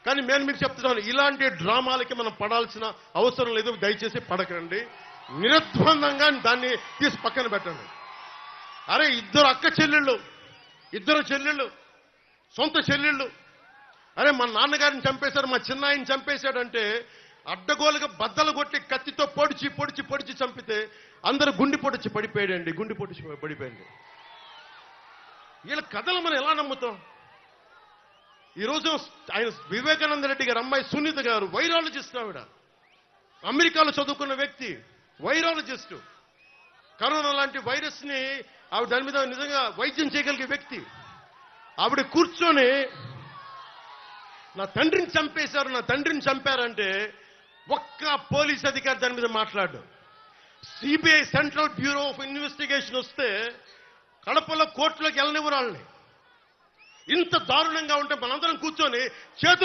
కానీ నేను మీకు చెప్తున్నాను, ఇలాంటి డ్రామాలకి మనం పడాల్సిన అవసరం లేదు. దయచేసి పడకండి. నిర్ద్వందంగా దాన్ని తీసి పక్కన పెట్టండి. అరే ఇద్దరు అక్క చెల్లెళ్ళు, ఇద్దరు చెల్లెళ్ళు, సొంత చెల్లెళ్ళు. అరే మా నాన్నగారిని చంపేశాడు, మా చిన్నాయన్ని చంపేశాడంటే అడ్డగోలుగా బద్దలు కొట్టి కత్తితో పొడిచి పొడిచి పొడిచి చంపితే అందరూ గుండి పొడిచి పడిపోయాడండి. గుండి పొడిచి పడిపోయింది. వీళ్ళ కథలు మనం ఎలా నమ్ముతాం? ఈరోజు ఆయన వివేకానంద రెడ్డి గారు అమ్మాయి సునీత గారు వైరాలజిస్ట్. ఆవిడ అమెరికాలో చదువుకున్న వ్యక్తి, వైరాలజిస్ట్. కరోనా లాంటి వైరస్ ని ఆవిడ దాని మీద నిజంగా వైద్యం చేయగలిగే వ్యక్తి. ఆవిడ కూర్చొని నా తండ్రిని చంపేశారు, నా తండ్రిని చంపారంటే ఒక్క పోలీస్ అధికారి దాని మీద మాట్లాడు. CBI central bureau of investigation వస్తే కడపలో కోర్టులోకి వెళ్ళనివ్వరు వాళ్ళని. ఇంత దారుణంగా ఉంటే మనందరం కూర్చొని చేతులు